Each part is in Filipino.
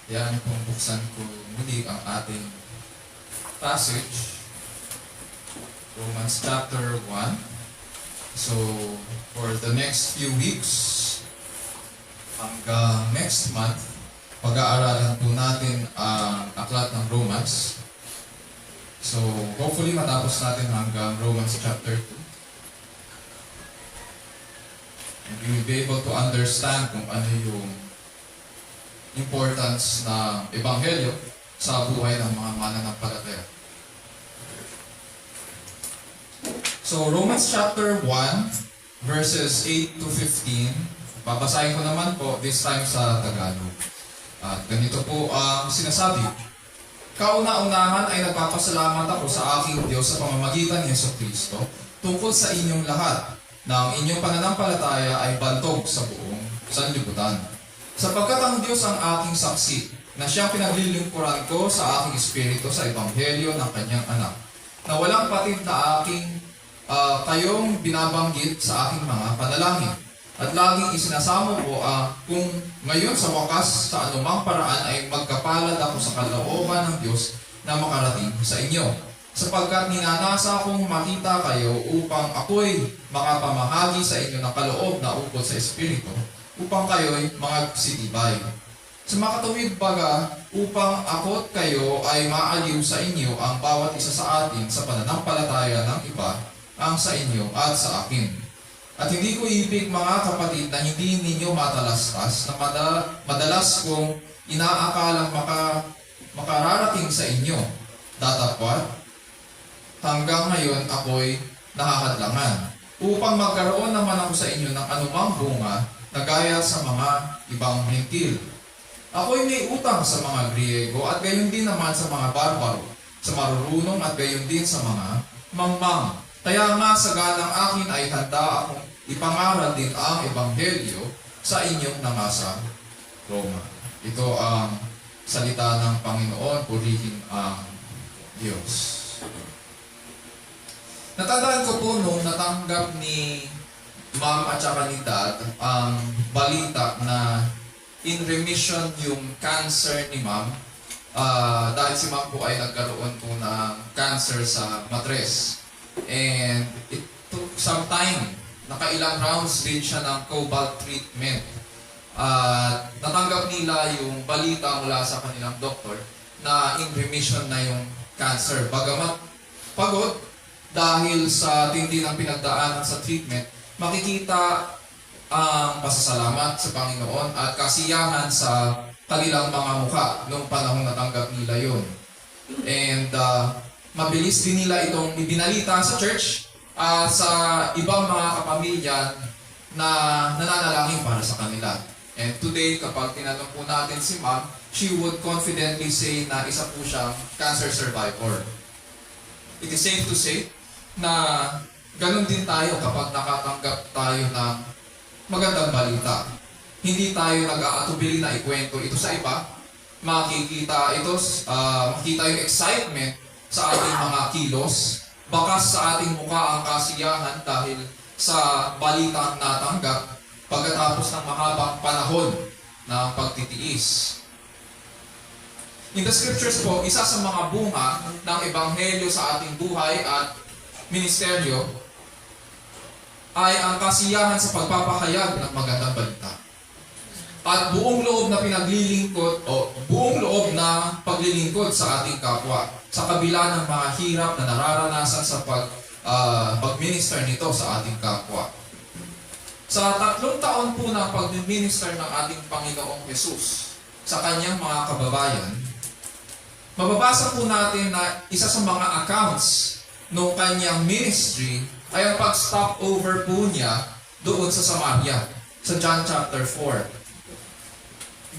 Yan kung buksan ko muli ang ating passage, Romans chapter 1. So, for the next few weeks, hanggang next month, pag-aaralan po natin ang aklat ng Romans. So, hopefully matapos natin hanggang Romans chapter 2. And we will be able to understand kung ano yung importance ng Ebanghelyo sa buhay ng mga mananampalataya. So, Romans chapter 1, verses 8 to 15. Babasahin ko naman po, this time sa Tagalog. At ganito po ang sinasabi. Kauna-unahan ay nagpapasalamat ako sa aking Diyos sa pamamagitan ni Jesucristo tungkol sa inyong lahat na ang inyong pananampalataya ay bantog sa buong sanlibutan. Sapagkat ang Diyos ang aking saksi na siyang pinaglilingkuran ko sa aking espiritu sa Ebanghelyo ng kanyang anak, na walang patid na aking kayong binabanggit sa aking mga panalangin. At laging isinasamo ko kung ngayon sa wakas sa anumang paraan ay magkapalad ako sa kalooban ng Diyos na makarating sa inyo. Sapagkat ninanasa akong makita kayo upang ako'y makapamahagi sa inyo ng kaloob na ukol sa Espiritu, upang kayo'y magsitibay. Sa makatuwid baga, upang ako't kayo ay maaliw sa inyo ang bawat isa sa atin sa pananampalataya ng iba, ang sa inyo at sa akin. At hindi ko ibig mga kapatid na hindi ninyo matalastas na madalas kong inaakalang makararating sa inyo. Datapwat, hanggang ngayon ako'y nakakadlangan upang magkaroon naman ako sa inyo ng anumang bunga na gaya sa mga ibang hentil. Ako'y may utang sa mga Griego at gayon din naman sa mga barbaro, sa marurunong at gayon din sa mga mangmang. Kaya nga sa ganang akin ay handa akong ipangaral din ang Ebanghelyo sa inyong nangasa Roma. Ito ang salita ng Panginoon, purihin ang Diyos. Natandaan ko po nung natanggap ni Ma'am at saka ni Dad ang balita na in remission yung cancer ni Ma'am dahil si Ma'am po ay nagkaroon po ng cancer sa matres. And it took some time. Nakailang rounds din siya ng cobalt treatment. Natanggap nila yung balita mula sa kanilang doktor na in remission na yung cancer. Bagamat pagod dahil sa tindi ng pinagdaanan sa treatment, makikita ang pasasalamat sa Panginoon at kasiyahan sa kanilang mga mukha noong panahong natanggap nila yun. And mabilis din nila itong ibinalita sa church at sa ibang mga kapamilya na nananalangin para sa kanila. And today, kapag tinanong po natin si Ma'am, she would confidently say na isa po siyang cancer survivor. It is safe to say na ganun din tayo kapag nakatanggap tayo ng magandang balita. Hindi tayo nag-aatubili na ikwento ito sa iba. Makikita yung excitement sa ating mga kilos. Bakas sa ating mukha ang kasiyahan dahil sa balitang natanggap pagkatapos ng mahabang panahon ng pagtitiis. In the scriptures po, isa sa mga bunga ng Ebanghelyo sa ating buhay at ministeryo ay ang kasiyahan sa pagpapahayag ng magandang balita. At buong loob na pinaglilingkod o buong loob na paglilingkod sa ating kapwa sa kabila ng mga hirap na nararanasan sa pag-minister nito sa ating kapwa. Sa 3 taon po ng pag-minister ng ating Panginoong Jesus sa kanyang mga kababayan, mababasa po natin na isa sa mga accounts noong kanyang ministry ay ang pag-stop over po niya doon sa Samaria, sa John chapter 4.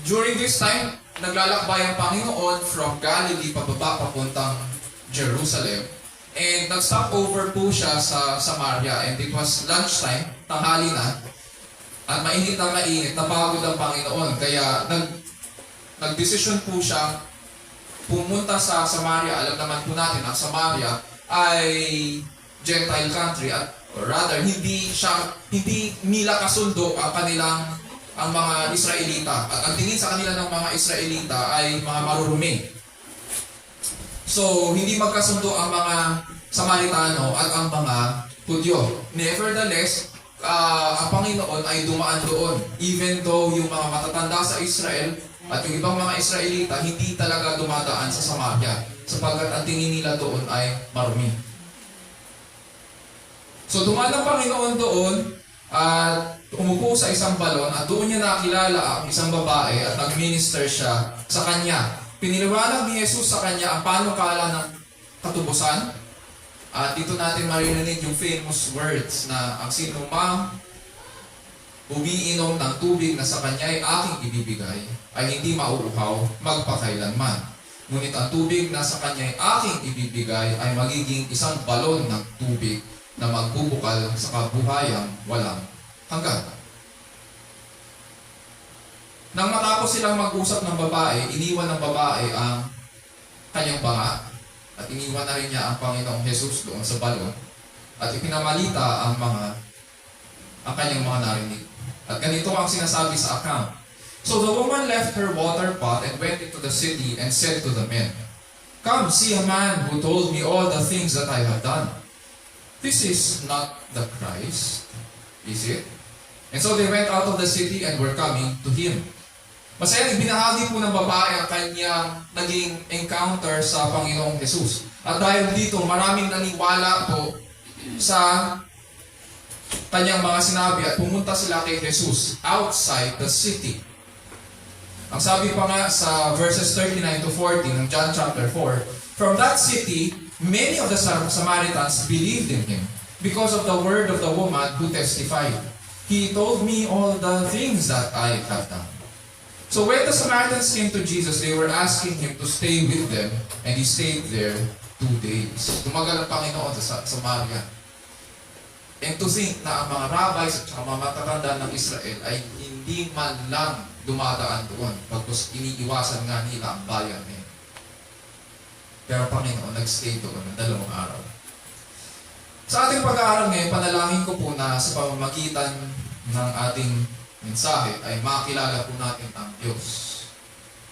During this time, naglalakbay ang Panginoon from Galilee pababa papuntang Jerusalem. And nag-stop over po siya sa Samaria. And it was lunchtime, tanghali na. At mainit na mainit, napagod ang Panginoon. Kaya nag-desisyon po siya pumunta sa Samaria. Alam naman po natin, ang Samaria ay Gentile country at or rather hindi nila kasundo ang kanilang ang mga Israelita. At ang tingin sa kanila ng mga Israelita ay mga marurumi. So, hindi magkasundo ang mga Samaritano at ang mga Hudyo. Nevertheless, ang Panginoon ay dumaan doon. Even though yung mga matatanda sa Israel at yung ibang mga Israelita hindi talaga dumadaan sa Samaria sapagkat ang tingin nila doon ay marumi. So dumaan ang Panginoon doon at umupo sa isang balon at doon niya nakilala ang isang babae at nag-minister siya sa kanya. Piniliwanag ni Jesus sa kanya ang panukala ng katubusan. At dito natin maririnig yung famous words na ang sino mang umiinom ng tubig na sa kanya ay aking ibibigay ay hindi mauuhaw magpakailanman. Ngunit ang tubig na sa kanya ay aking ibibigay ay magiging isang balon ng tubig na magbubukal sa kabuhayang walang hanggan. Nang matapos silang mag-usap ng babae, iniwan ng babae ang kanyang banga at iniwan na rin niya ang Panginoong Jesus doon sa balon at ipinamalita ang kanyang mga narinig. At ganito ang sinasabi sa account. So the woman left her water pot and went into the city and said to the men, "Come, see a man who told me all the things that I have done. This is not the Christ, is it?" And so they went out of the city and were coming to him. Masaya, ibinahagi po ng babae ang kanyang naging encounter sa Panginoong Jesus. At dahil dito, maraming naniwala po sa kanyang mga sinabi at pumunta sila kay Jesus outside the city. Ang sabi pa nga sa verses 39 to 40 ng John chapter 4, "From that city, many of the Samaritans believed in him because of the word of the woman who testified, 'He told me all the things that I have done.'" So when the Samaritans came to Jesus, they were asking him to stay with them, and he stayed there 2 days. Tumagal ang Panginoon sa Samaria. And to think na ang mga rabbis at mga matatanda ng Israel ay hindi man lang dumadaan doon, pagkos iniiwasan nga nila ang bayan na yun. Pero Panginoon, nag-stay doon ng 2 araw. Sa ating pag-aaral ngayon, panalangin ko po na sa pamamagitan ng ating mensahe ay makilala po natin ang Diyos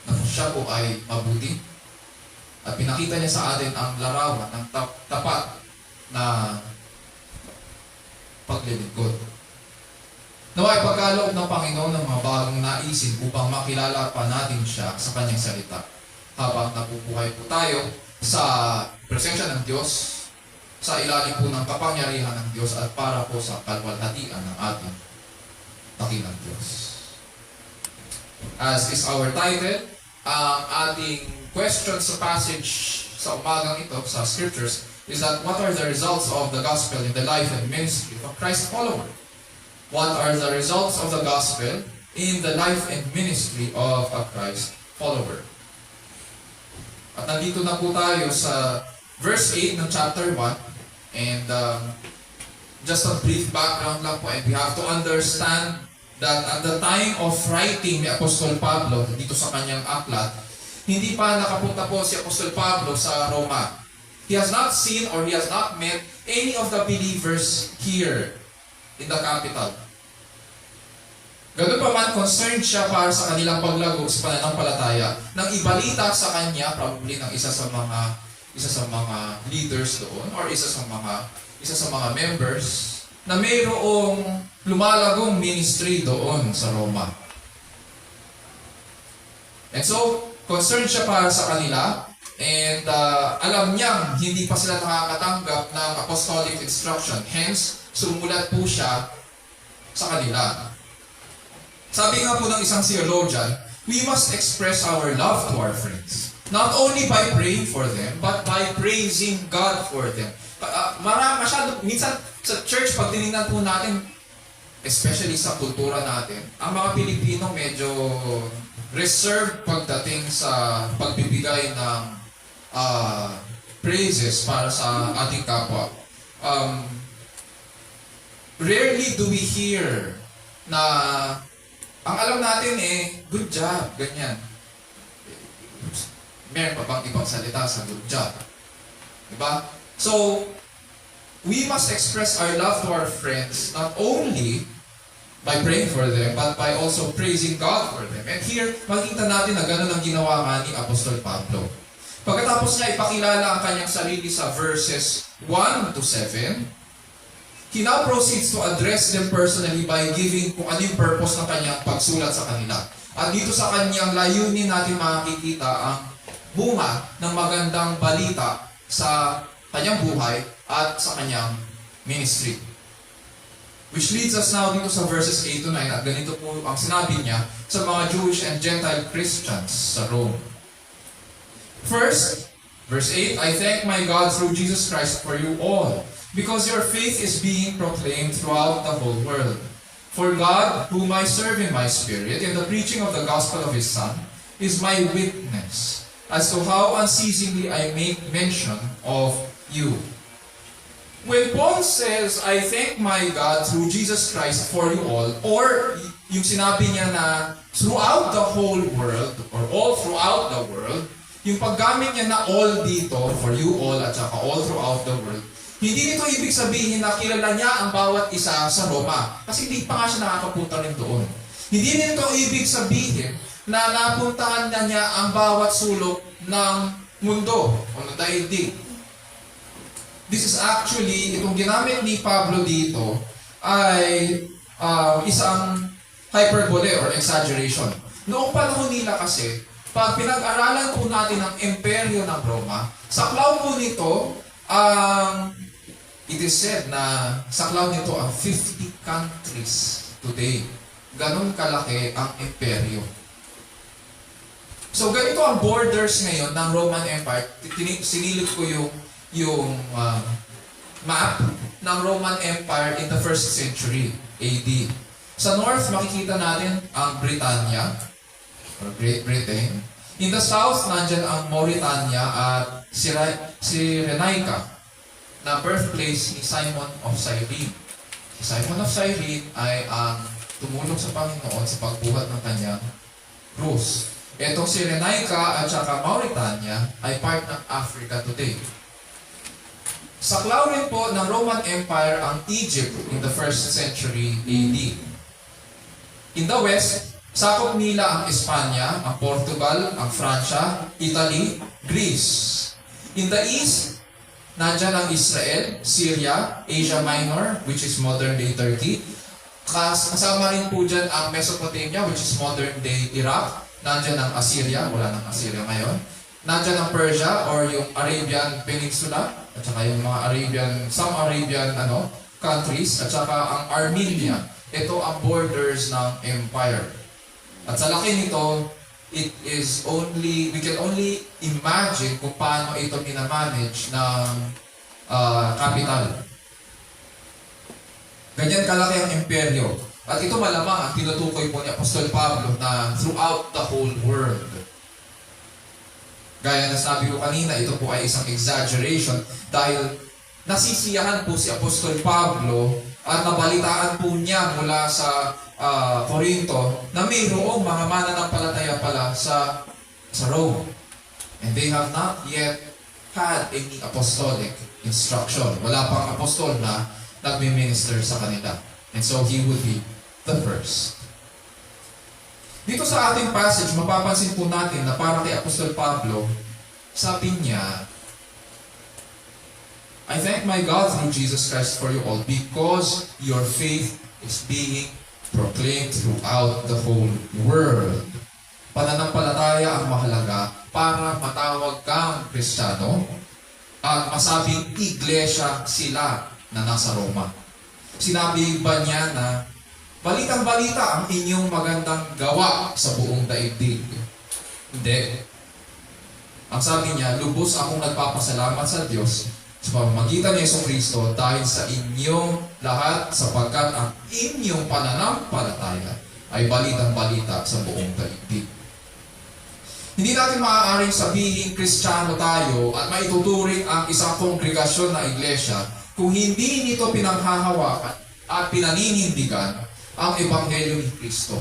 na siya po ay mabuti at pinakita niya sa atin ang larawan ng tapat na paglilingkod. Naway pagkaloob ng Panginoon ng mga bagong naisin upang makilala pa natin siya sa kanyang salita habang nabubuhay po tayo sa presensya ng Diyos, sa ilalim po ng kapangyarihan ng Diyos at para po sa kalwalhatian ng ating dakilang Diyos. As is our title, ang ating question sa passage sa umagang ito, sa scriptures, is that what are the results of the gospel in the life and ministry of Christ's follower? What are the results of the gospel in the life and ministry of a Christ follower? At nandito na po tayo sa verse 8 ng chapter 1, and just a brief background lang po, and we have to understand that at the time of writing ni Apostol Pablo dito sa kanyang aklat, hindi pa nakapunta po si Apostol Pablo sa Roma. He has not seen or he has not met any of the believers here in the capital. Ganun pa man, concerned siya para sa kanilang paglago sa pananampalataya nang ibalita sa kanya, probably ng isa sa mga leaders doon or isa sa mga members na mayroong lumalagong ministry doon sa Roma. And so, concerned siya para sa kanila, and alam niyang hindi pa sila nakakatanggap ng apostolic instruction. Hence, sumulat po siya sa kanila. Sabi nga po ng isang theologian, we must express our love to our friends. Not only by praying for them, but by praising God for them. Minsan sa church, pag tinignan po natin, especially sa kultura natin, ang mga Pilipino medyo reserved pagdating sa pagbibigay ng praises para sa ating kapwa. Rarely do we hear na ang alam natin good job, ganyan. Meron pa bang ibang salita sa good job? Diba? So, we must express our love to our friends not only by praying for them, but by also praising God for them. And here, makikita natin na gano'n ang ginawa nga ni Apostol Pablo. Pagkatapos niya ipakilala ang kanyang sarili sa verses 1 to 7, he now proceeds to address them personally by giving kung ano yung purpose ng kanyang pagsulat sa kanila. At dito sa kanyang layunin natin makikita ang bunga ng magandang balita sa kanyang buhay at sa kanyang ministry. Which leads us now dito sa verses 8 to 9 at ganito po ang sinabi niya sa mga Jewish and Gentile Christians sa Rome. First, verse 8, I thank my God through Jesus Christ for you all, because your faith is being proclaimed throughout the whole world. For God, whom I serve in my spirit, in the preaching of the gospel of His Son, is my witness as to how unceasingly I make mention of you. When Paul says, I thank my God through Jesus Christ for you all, or yung sinabi niya na throughout the whole world, or all throughout the world, yung paggamit niya na all dito, for you all, at saka all throughout the world, hindi nito ibig sabihin na kilala niya ang bawat isa sa Roma. Kasi hindi pa nga siya nakakapunta rin doon. Hindi nito ibig sabihin na napuntahan na niya ang bawat sulok ng mundo o ng daigdig. This is actually, itong ginamit ni Pablo dito ay isang hyperbole or exaggeration. Noong panahon nila kasi, pag pinag-aralan po natin ang imperyo ng Roma, saklaw po nito it is said na saklaw nito ang 50 countries today. Ganon kalaki ang imperyo. So ganito ang borders ngayon ng Roman Empire. Sinilip ko yung map ng Roman Empire in the 1st century AD. Sa north, makikita natin ang Britannia, or Great Britain. In the south, nandyan ang Mauritania at Cyrenaica, na birthplace ni Simon of Cyrene. Si Simon of Cyrene ay ang tumulong sa Panginoon sa pagbuhat ng kanyang krus. Itong Cyrenaica at saka Mauritania ay part ng Africa today. Saklaw rin po ng Roman Empire ang Egypt in the 1st century AD. In the west, sakop nila ang Espanya, ang Portugal, ang Francia, Italy, Greece. In the east, nandyan ang Israel, Syria, Asia Minor, which is modern-day Turkey. Kasama rin po dyan ang Mesopotamia, which is modern-day Iraq. Nandyan ang Assyria, wala nang Assyria ngayon. Nandyan ang Persia or yung Arabian Peninsula, at saka yung mga some Arabian countries, at saka ang Armenia. Ito ang borders ng empire. At sa laki nito, we can only imagine kung paano ito minamanage ng capital. Ganyan kalaki ang imperyo. At ito malamang ang tinutukoy po ni Apostol Pablo na throughout the whole world. Gaya na sabi ko kanina, ito po ay isang exaggeration dahil nasisiyahan po si Apostol Pablo at nabalitaan po niya mula sa Corinto na mayroong mga mananampalataya pala sa Rome. And they have not yet had any apostolic instruction. Wala pang apostol na nagmi-minister sa kanila. And so he would be the first. Dito sa ating passage, mapapansin po natin na para kay Apostol Pablo, sabi niya, I thank my God through Jesus Christ for you all because your faith is being proclaimed throughout the whole world. Pananampalataya ang mahalaga para matawag kang Kristiyano at masabing iglesia sila na nasa Roma. Sinabi ba niya na balitang-balita ang inyong magandang gawa sa buong daigdig? Hindi. Ang sabi niya, lubos akong nagpapasalamat sa Diyos sa pamamagitan ni Jesucristo dahil sa inyong lahat sapagkat ang inyong pananampalataya ay balitang-balita sa buong daigdig. Hindi natin maaaring sabihin Kristiyano tayo at maituturing ang isang kongregasyon na iglesia kung hindi nito pinanghahawakan at pinaninindigan ang Ebanghelyo ni Kristo.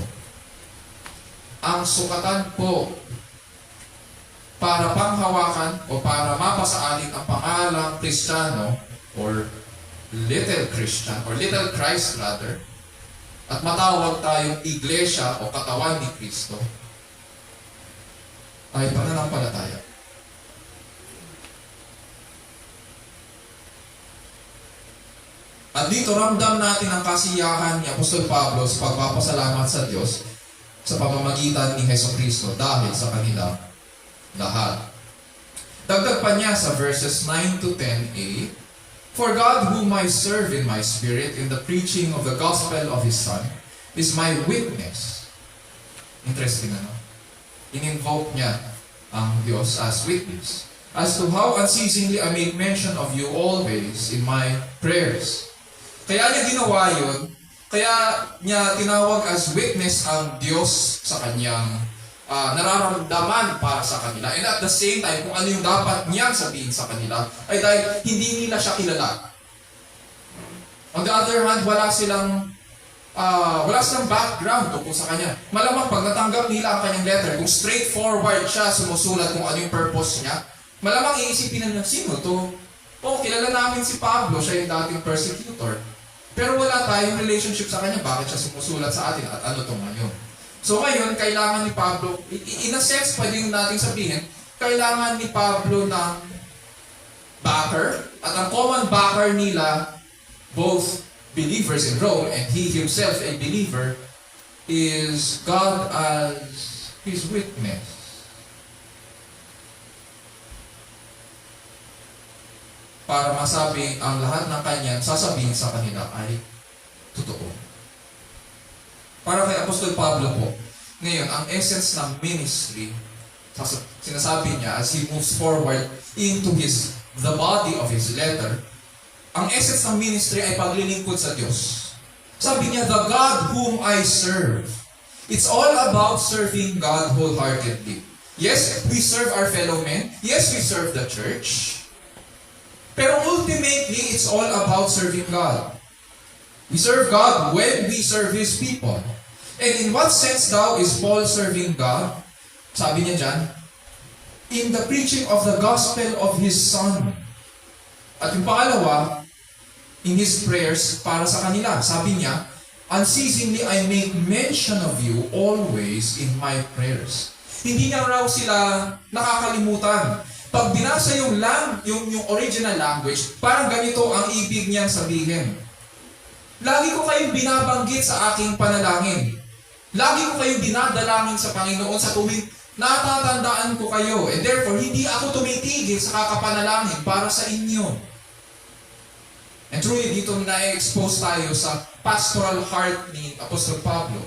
Ang sukatan po para panghawakan o para mapasaalin ang pangalang Kristiyano or little Christian or little Christ rather at matawag tayong iglesia o katawan ni Kristo, ay pananampalataya. At dito ramdam natin ang kasiyahan ni Apostol Pablo sa pagpapasalamat sa Diyos sa pamamagitan ni Hesus Kristo dahil sa kanila lahat. Dagdag pa niya sa verses 9 to 10a, "For God whom I serve in my spirit in the preaching of the gospel of His Son is my witness." Interesting, ano? In-invoke niya ang Diyos as witness as to how unceasingly I make mention of you always in my prayers. Kaya niya ginawa yun, kaya niya tinawag as witness ang Diyos sa kanyang nararamdaman para sa kanila. And at the same time, kung ano yung dapat niyang sabihin sa kanila, ay dahil hindi nila siya kilala. On the other hand, wala silang background tungkol sa kanya. Malamang pag natanggap nila ang kanyang letter, kung straightforward siya, sumusulat kung ano yung purpose niya, malamang iisipin na sino to? Kilala namin si Pablo, siya yung dating persecutor. Pero wala tayong relationship sa kanya, bakit siya sumusulat sa atin at ano to ngayon? So ngayon, kailangan ni Pablo, in a sense, pwede natin sabihin, kailangan ni Pablo ng backer, at ang common backer nila, both believers in Rome and he himself a believer, is God as his witness. Para masabi ang lahat ng kanyang sasabihin sa kanila ay totoo. Para kay Apostol Pablo po, ngayon, ang essence ng ministry, sinasabi niya as he moves forward into the body of his letter, ang essence ng ministry ay paglilingkod sa Diyos. Sabi niya, "The God whom I serve." It's all about serving God wholeheartedly. Yes, we serve our fellow men. Yes, we serve the church. Pero ultimately, it's all about serving God. We serve God when we serve His people. And in what sense daw is Paul serving God? Sabi niya dyan, in the preaching of the gospel of His Son. At yung pangalawa, in His prayers para sa kanila. Sabi niya, "Unceasingly I make mention of you always in my prayers." Hindi niya raw sila nakakalimutan. Pag binasa yung original language, parang ganito ang ibig niyang sabihin. Lagi ko kayong binabanggit sa aking panalangin. Lagi ko kayong dinadalangin sa Panginoon sa tuwing natatandaan ko kayo. And therefore, hindi ako tumitigil sa kakapanalangin para sa inyo. And truly, dito na-expose tayo sa pastoral heart ni Apostol Pablo.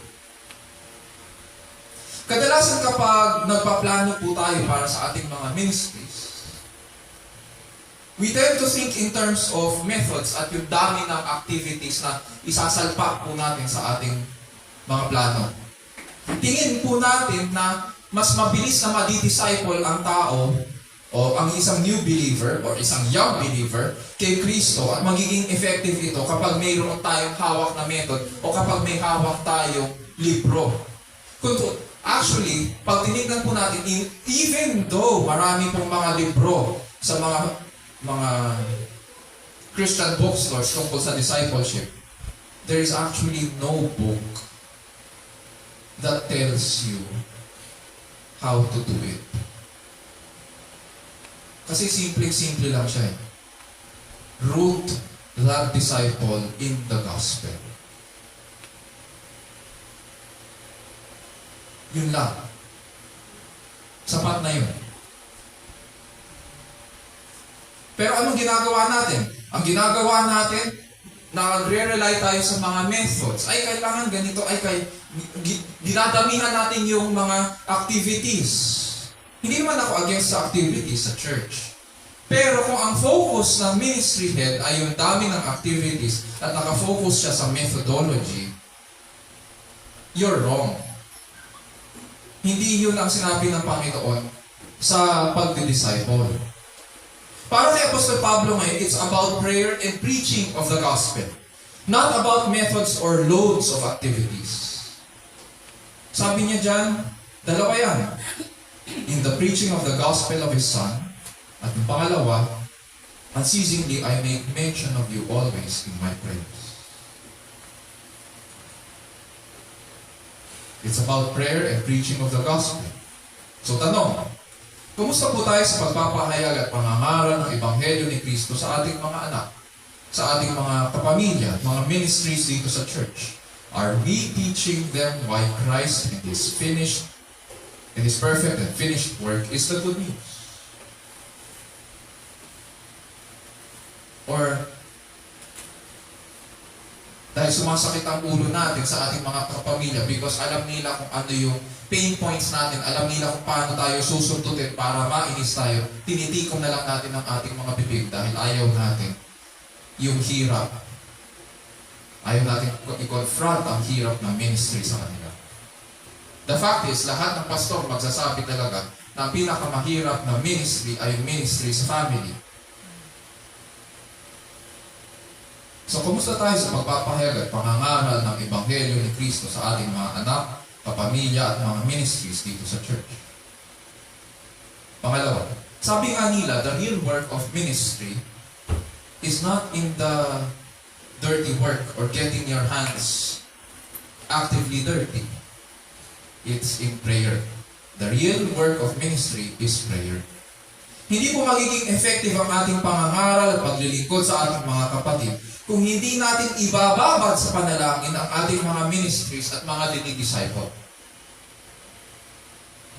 Kadalasan kapag nagpaplano po tayo para sa ating mga ministries, we tend to think in terms of methods at yung dami ng activities na isasalpak po natin sa ating mga plano. Tingin po natin na mas mabilis na madi-disciple ang tao o ang isang new believer or isang young believer kay Kristo at magiging effective ito kapag mayroon tayong hawak na method o kapag may hawak tayong libro. Actually, pag tinignan po natin, even though marami pong mga libro sa mga Christian bookstores tungkol sa discipleship, there is actually no book that tells you how to do it. Kasi simple lang siya eh. Root that disciple in the gospel. Yun lang. Sapat na yun. Pero anong ginagawa natin? Ang ginagawa natin, nagre-rely tayo sa mga methods. Ay, kailangan ganito, dinadamihan natin yung mga activities. Hindi naman ako against sa activities sa church. Pero kung ang focus ng ministry head ay yung dami ng activities at nakafocus siya sa methodology, you're wrong. Hindi yun ang sinabi ng Panginoon sa pagdi-disciple. Para kay Apostol Pablo ngayon, it's about prayer and preaching of the gospel. Not about methods or loads of activities. Sabi niya dyan, dalawa yan. In the preaching of the gospel of His Son, at yung pangalawa, unceasingly I make mention of you always in my prayers. It's about prayer and preaching of the gospel. So tanong, kumusta po tayo sa pagpapahayag at pangangaral ng Ebanghelyo ni Kristo sa ating mga anak, sa ating mga kapamilya, mga ministries dito sa church? Are we teaching them why Christ and His perfect and finished work is the good news? Or dahil sumasakit ang ulo natin sa ating mga kapamilya because alam nila kung ano yung pain points natin, alam nila kung paano tayo susuntutin para mainis tayo, tinitikom na lang natin ang ating mga bibig dahil ayaw natin yung hirap. Ayaw natin i-confront ang hirap ng ministry sa kanila. The fact is, lahat ng pastor magsasabi talaga na ang pinakamahirap na ministry ay ministry sa family. So, kumusta tayo sa pagpapahayag at pangangaral ng Ebanghelyo ni Kristo sa ating mga anak, kapamilya at mga ministries dito sa church? Pangalawa, sabi nga nila, the real work of ministry is not in the dirty work or getting your hands actively dirty. It's in prayer. The real work of ministry is prayer. Hindi po magiging effective ang ating pangangaral at paglilingkod sa ating mga kapatid kung hindi natin ibababad sa panalangin ang ating mga ministries at mga dinidisciple.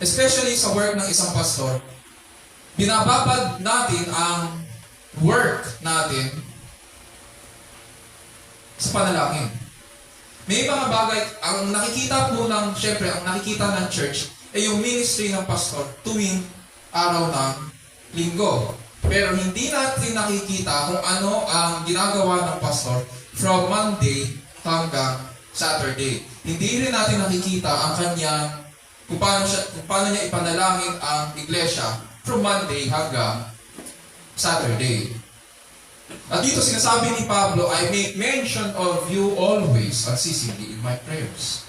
Especially sa work ng isang pastor, binababad natin ang work natin sa panalangin. May mga bagay, ang nakikita po ng, syempre, ang nakikita ng church ay yung ministry ng pastor tuwing araw ng linggo. Pero hindi natin nakikita kung ano ang ginagawa ng pastor from Monday hanggang Saturday. Hindi rin natin nakikita ang kanyang, kung paano niya ipanalangin ang iglesia from Monday hanggang Saturday. At dito sinasabi ni Pablo, I make mention of you always unceasingly in my prayers.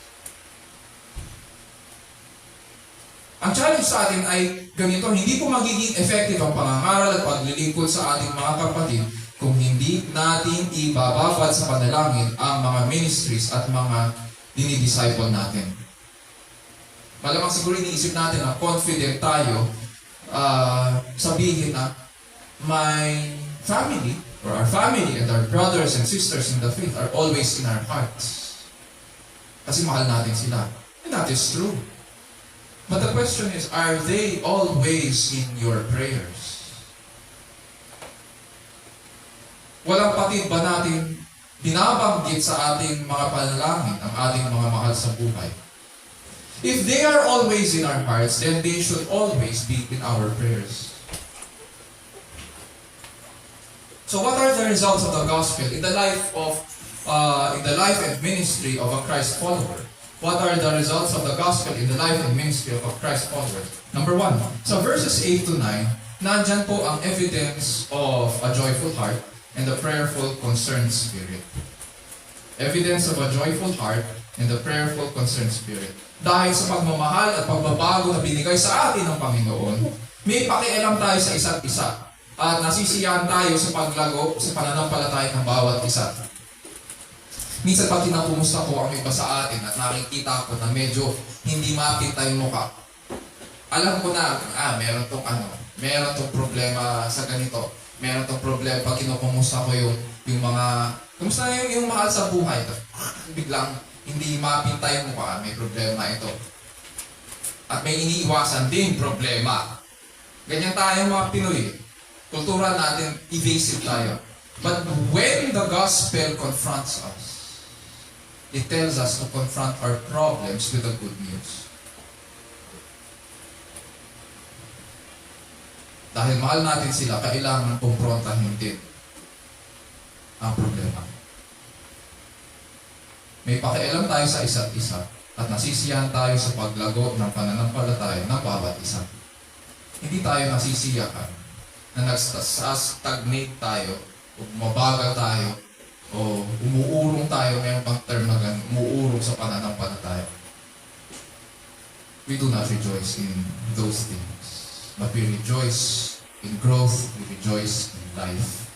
Ang challenge sa atin ay ganito, hindi po magiging effective ang pangangaral at paglilingkod sa ating mga kapatid kung hindi natin ibababad sa panalangin ang mga ministries at mga dinidisciple natin. Malamang siguro iniisip natin na confident tayo sabihin na my family or our family and our brothers and sisters in the faith are always in our hearts. Kasi mahal natin sila. And that is true. But the question is, are they always in your prayers? Walang patid ba natin binabanggit sa ating mga panalangin ang ating mga mahal sa buhay? If they are always in our hearts, then they should always be in our prayers. So what are the results of the gospel in the life and ministry of a Christ follower? What are the results of the gospel in the life and ministry of a Christ follower? Number 1, sa verses 8 to 9, nandyan po ang evidence of a joyful heart and a prayerful, concerned spirit. Evidence of a joyful heart and a prayerful, concerned spirit. Dahil sa pagmamahal at pagbabago na binigay sa atin ng Panginoon, may pakialam tayo sa isa't isa at nasisiyahan tayo sa paglago sa pananampalataya ng bawat isa. Minsan pag kinakumusta ko ang iba sa atin at nakikita ko na medyo hindi makita yung mukha, alam ko na, meron tong problema sa ganito. Meron tong problema pag kinukumusta ko yung mga, kumusta yung mahal sa buhay. Biglang hindi mapinta yung mukha, may problema ito. At may iniiwasan din problema. Ganyan tayo mga Pinoy. Kultura natin, evasive tayo. But when the gospel confronts us, it tells us to confront our problems with the good news. Dahil mahal natin sila, kailangan kumprontahin din ang problema. May pakialam tayo sa isa't isa at nasisiyahan tayo sa paglago ng pananampalataya ng bawat isa. Hindi tayo nasisiyahan na nag-stagnate tayo o mabagal tayo o umuurong tayo, mayroon pang term na ganun, umuurong sa pananampalataya. We do not rejoice in those things, but we rejoice in growth, we rejoice in life.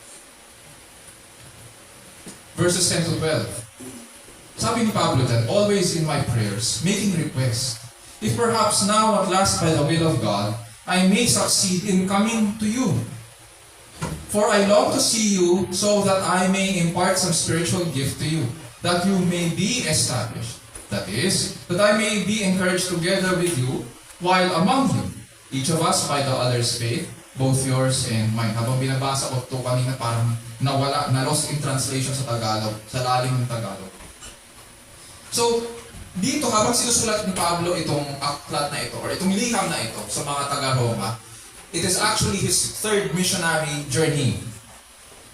Verses 10 to 12. Sabi ni Pablo then, always in my prayers, making request, if perhaps now at last by the will of God, I may succeed in coming to you. For I long to see you so that I may impart some spiritual gift to you, that you may be established. That is, that I may be encouraged together with you while among you, each of us by the other's faith, both yours and mine. Habang binabasa ko ito kanina, parang nawala, na-lost in translation sa Tagalog, sa lalim ng Tagalog. So, dito habang sinusulat ni Pablo itong aklat na ito, or itong liham na ito sa mga taga-Roma, it is actually his third missionary journey.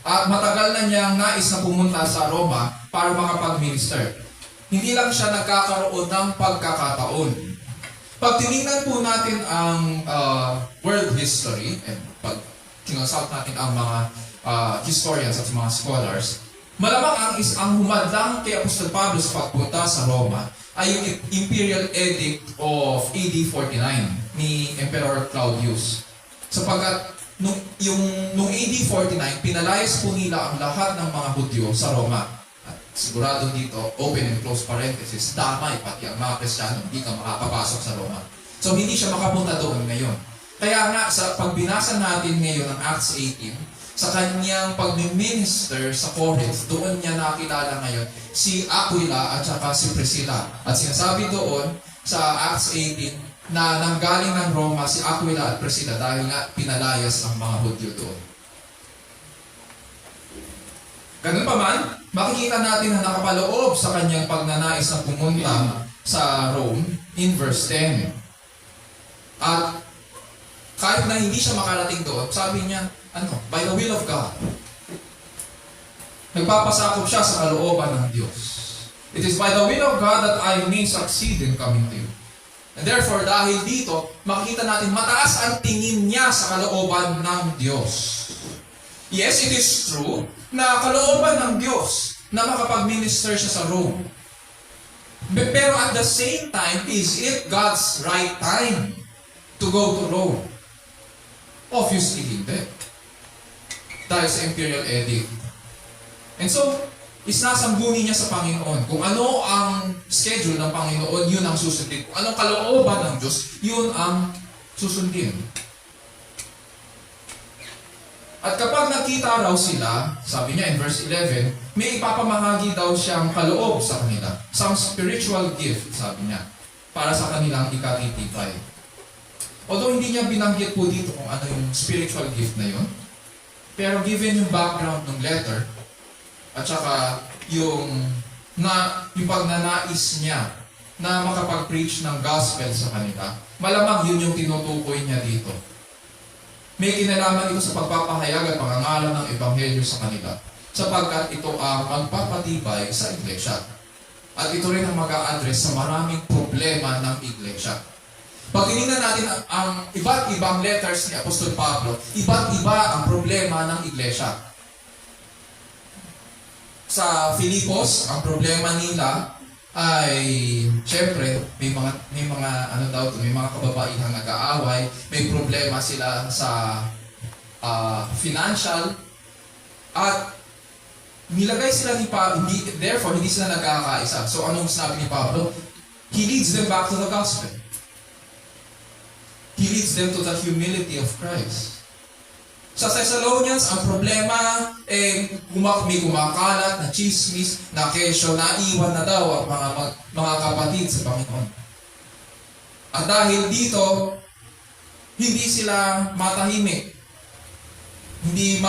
At matagal na niyang nais na pumunta sa Roma para makapag-minister. Hindi lang siya nagkakaroon ng pagkakataon. Pag tinignan po natin ang world history, and pag kinonsult natin ang mga historians at mga scholars, malamang ang humadlang kay Apostol Pablo sa pagpunta sa Roma ay yung Imperial Edict of AD 49 ni Emperor Claudius. Sapagkat nung AD 49, pinalayas po nila ang lahat ng mga Hudyo sa Roma. At sigurado dito, open and close parenthesis, damay pati ang mga Kristiyano, hindi ka makapapasok sa Roma. So hindi siya makapunta doon ngayon. Kaya nga, sa pagbinasa natin ngayon ng Acts 18, sa kanyang pag-minister sa Corinth, doon niya nakilala ngayon si Aquila at saka si Priscilla. At sinasabi doon sa Acts 18 na nanggaling ng Roma si Aquila at Priscilla dahil nga pinalayas ang mga Hudyo doon. Ganun pa man, makikita natin na nakapaloob sa kanyang pagnanais na pumunta sa Rome in verse 10. At kahit na hindi siya makarating doon, sabi niya, by the will of God. Nagpapasakop siya sa kalooban ng Diyos. It is by the will of God that I may succeed in coming to you. And therefore, dahil dito, makikita natin mataas ang tingin niya sa kalooban ng Diyos. Yes, it is true na kalooban ng Diyos na makapag-minister siya sa Rome. Pero at the same time, is it God's right time to go to Rome? Obviously, hindi. Dahil sa Imperial Edict. And so, isnasangguni niya sa Panginoon. Kung ano ang schedule ng Panginoon, yun ang susundin. Kung anong kalooban ng Diyos, yun ang susundin. At kapag nakita raw sila, sabi niya in verse 11, may ipapamahagi daw siyang kaloob sa kanila. Some spiritual gift, sabi niya, para sa kanilang ikatitibay. Although hindi niya binanggit po dito kung ano yung spiritual gift na yun, pero given yung background ng letter, at saka yung pagnanais niya na makapag-preach ng gospel sa kanila, malamang yun yung tinutukoy niya dito. May kinalaman ito sa pagpapahayag at pangangalan ng ebanghelyo sa kanila, sapagkat ito ang magpapatibay sa iglesia. At ito rin ang mag-a-address sa maraming problema ng iglesia. Pag tinignan natin ang iba't ibang letters ni Apostol Pablo, iba't iba ang problema ng iglesia. Sa Filipos, ang problema nila ay, syempre, may mga kababaihang nag-aaway, may problema sila sa financial, at nilagay sila ni Pablo, therefore, hindi sila nagkakaisa. So, anong sabi ni Pablo? He leads them back to the gospel. He leads them to the humility of Christ. Sa Thessalonians, ang problema, may kumakalat na chismis, na kesyo, naiwan na daw ang mga kapatid sa Panginoon. At dahil dito, hindi sila matahimik. Hindi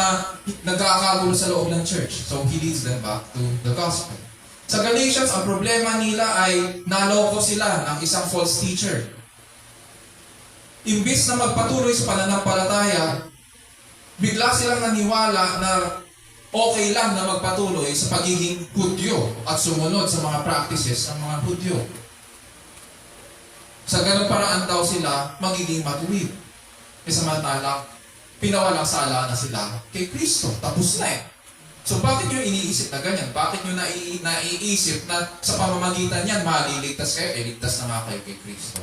nagkakagulo sa loob ng church. So, He leads them back to the gospel. Sa Galatians, ang problema nila ay naloko sila ng isang false teacher. Imbis na magpatuloy sa pananampalataya, bigla silang naniwala na okay lang na magpatuloy sa pagiging Hudyo at sumunod sa mga practices ng mga Hudyo. Sa ganung paraan daw sila magiging matuwid. Samantalang, pinawalang sala na sila kay Kristo. Tapos na eh. So bakit nyo iniisip na ganyan? Bakit nyo naiisip na sa pamamagitan yan, maliligtas kayo? Ligtas na nga kayo kay Kristo.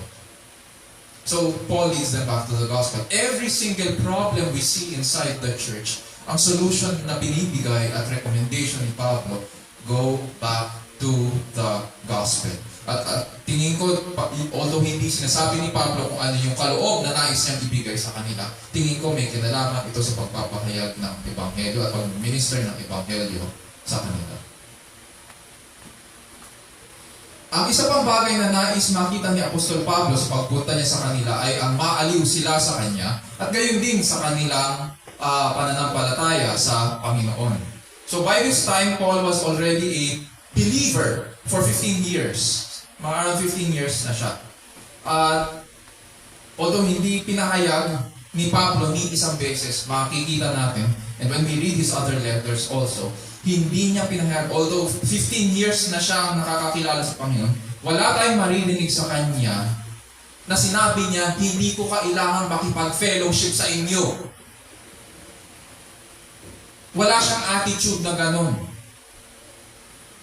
So, Paul leads them back to the gospel. Every single problem we see inside the church, ang solution na binibigay at recommendation ni Pablo, go back to the gospel. At tingin ko, although hindi sinasabi ni Pablo kung ano yung kaloob na nais niyang ibigay sa kanila, tingin ko may kinalaman ito sa pagpapahayag ng Ebanghelyo at pag-minister ng Ebanghelyo sa kanila. Ang isa pang bagay na nais makita ni Apostol Pablo sa pagpunta niya sa kanila ay ang maaliw sila sa kanya at gayon din sa kanilang pananampalataya sa Panginoon. So by this time, Paul was already a believer for 15 years. Mga around 15 years na siya. Although hindi pinahayag ni Pablo ni isang beses, makikita natin, and when we read his other letters also, hindi niya pinahayag, although 15 years na siyang nakakakilala sa Panginoon, wala tayong maririnig sa kanya na sinabi niya, hindi ko kailangan makipag-fellowship sa inyo. Wala siyang attitude na ganon.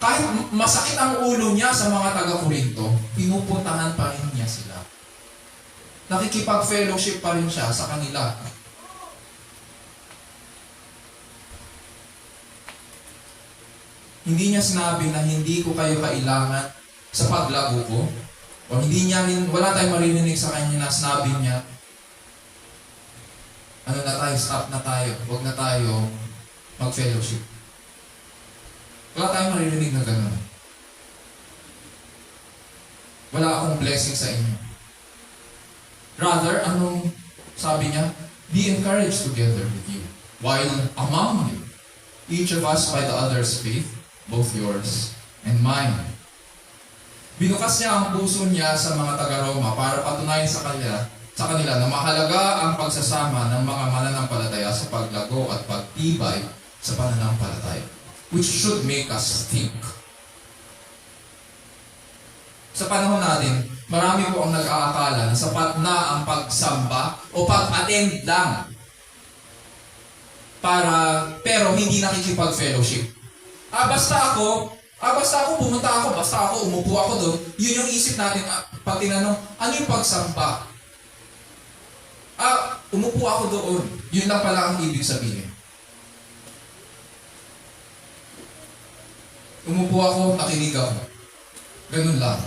Kahit masakit ang ulo niya sa mga taga-Korinto, pinupuntahan pa rin niya sila. Nakikipag-fellowship pa rin siya sa kanila. Hindi niya sinabi na hindi ko kayo kailangan sa paglago ko. O hindi niya rin, wala tayong maririnig sa kanya na sinabi niya, ano na tayo, stop na tayo, huwag na tayo mag-fellowship. Wala tayong maririnig na gano'n. Wala akong blessing sa inyo. Rather, anong sabi niya? Be encouraged together with you. While among you, each of us by the other's faith, both yours and mine. Binukas niya ang puso niya sa mga taga-Roma para patunayan sa kanila na mahalaga ang pagsasama ng mga mananampalataya sa paglago at pagtibay sa pananampalataya, which should make us think. Sa panahon natin, marami po ang nag-aakala na sapat na ang pagsamba o pag-attend lang pero hindi nakikipag-fellowship. Basta ako, pumunta ako, basta ako, umupo ako doon. Yun yung isip natin pag tinanong, ano yung pagsamba? Umupo ako doon. Yun lang pala ang ibig sabihin. Umupo ako, nakinig ako. Ganun lang.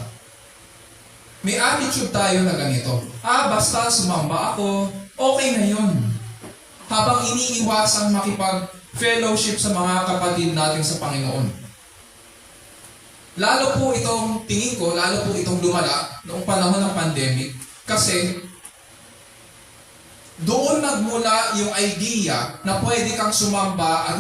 May attitude tayo na ganito. Basta sumamba ako, okay na yun. Habang iniiwasang makipag-fellowship sa mga kapatid natin sa Panginoon. Lalo po itong, tingin ko, lalo po itong lumala noong panahon ng pandemic kasi doon nagmula yung idea na pwede kang sumamba at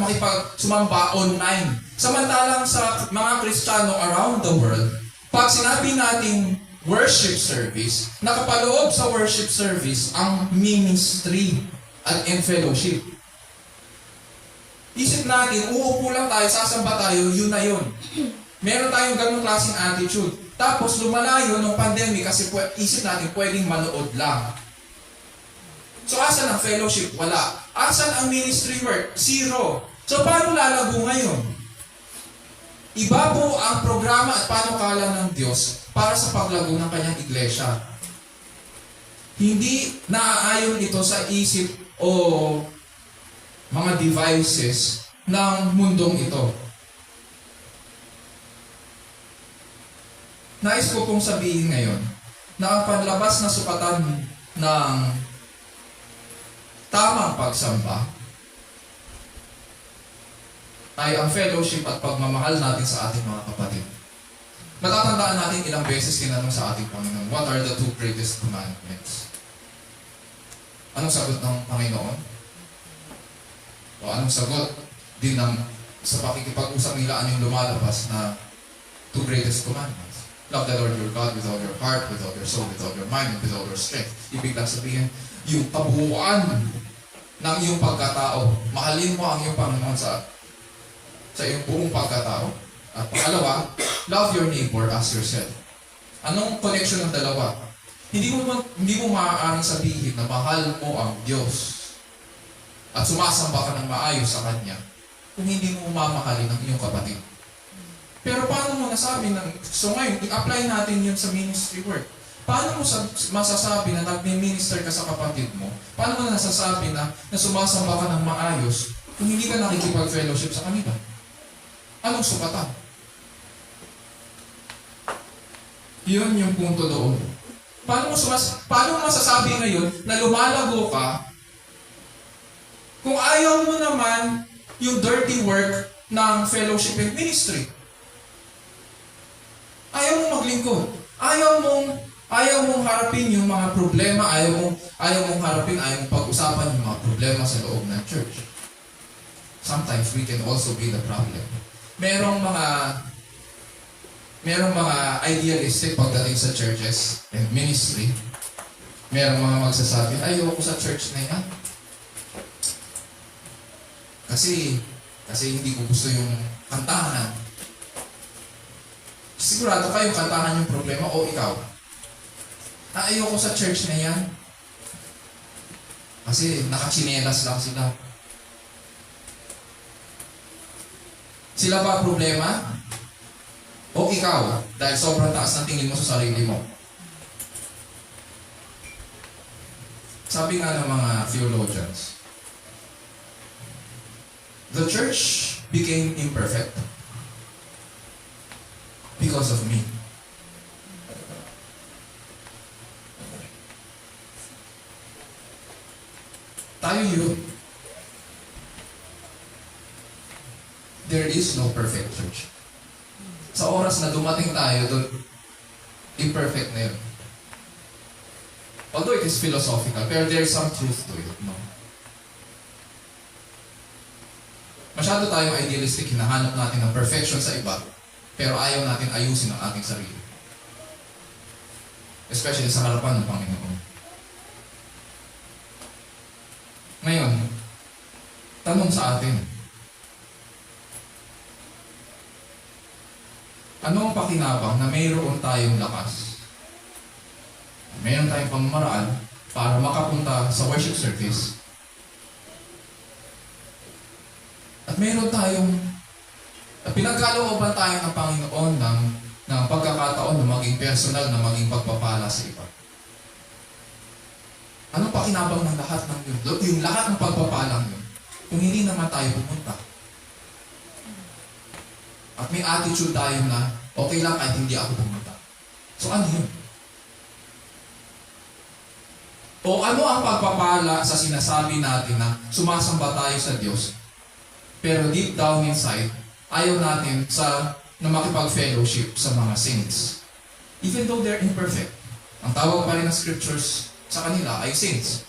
sumamba online. Samantalang sa mga Kristiyano around the world, pag sinabi nating worship service, nakapaloob sa worship service ang ministry at fellowship. Isip natin, uupo lang tayo, sasamba tayo, yun na yun. Meron tayong ganung klaseng attitude. Tapos lumalayo nung pandemic kasi isip natin pwedeng manood lang. So asan ang fellowship? Wala. Asan ang ministry work? Zero. So paano lalago ngayon? Iba po ang programa at panukala ng Diyos para sa paglago ng kanyang iglesia. Hindi naaayon ito sa isip o mga devices ng mundong ito. Nais ko pong sabihin ngayon na ang panlabas na sukatan ng tamang pagsamba ay ang fellowship at pagmamahal natin sa ating mga kapatid. Natatandaan natin ilang beses tinanong sa ating Panginoon, what are the two greatest commandments? Anong sagot ng Panginoon? O anong sagot din sa pakikipag-usap nila ano yung lumalabas na two greatest commandments? Love the Lord your God with all your heart, with all your soul, with all your mind, and with all your strength. Ibig lang sabihin, yung kabuuan ng iyong pagkatao. Mahalin mo ang iyong Panginoon sa iyong buong pagkatao. At pangalawa, love your neighbor as yourself. Anong connection ng dalawa? Hindi mo maaaring sabihin na mahal mo ang Diyos at sumasamba ka ng maayos sa Kanya kung hindi mo mamahalin ang iyong kapatid. Pero paano mo nasabi so ngayon, i-apply natin yun sa ministry work. Paano mo masasabi na nag-minister ka sa kapatid mo? Paano mo nasasabi na sumasamba ka ng maayos kung hindi ka nakikipag-fellowship sa kanila? Anong sukatan? Yun yung punto doon. Paano mo masasabi ngayon na lumalago ka kung ayaw mo naman yung dirty work ng fellowship and ministry? Ayaw mong maglingkod. Ayaw mong harapin yung mga problema, ayaw mong pag-usapan yung mga problema sa loob ng church. Sometimes we can also be the problem. Merong mga idealistic pagdating sa churches and ministry. Merong mga magsasabi, ayoko sa church na yan. Kasi hindi ko gusto yung kantahan. Sigurado kayo kantahan yung problema o ikaw? Ayoko sa church na yan. Kasi nakachinelas lang sila. Sila ba problema? O ikaw? Dahil sobrang taas ng tingin mo sa sarili mo. Sabi nga ng mga theologians, the church became imperfect because of me. Tayo yun. There is no perfect church. Sa oras na dumating tayo doon, imperfect na yun. Although it is philosophical, pero there is some truth to it. No? Masyado tayong idealistic, hinahanap natin ng perfection sa iba, pero ayaw natin ayusin ang ating sarili. Especially sa harapan ng Panginoon. Ngayon, tanong sa atin, ano ang pakinabang na mayroon tayong lakas? Mayroon tayong pamamaraan para makapunta sa worship service. At mayroon tayong pinagkalooban tayo ng Panginoon ng pagkakataon na maging personal, na maging pagpapala sa iba. Anong pakinabang ng lahat ng yun? Yung lahat ng pagpapalang yun, kung hindi naman tayo pumunta. At may attitude tayo na, okay lang kahit hindi ako pumunta. So ano yun? O ano ang pagpapala sa sinasabi natin na sumasamba tayo sa Diyos, pero deep down inside, ayaw natin na makipag-fellowship sa mga saints. Even though they're imperfect. Ang tawag pa rin ng scriptures sa kanila ay saints.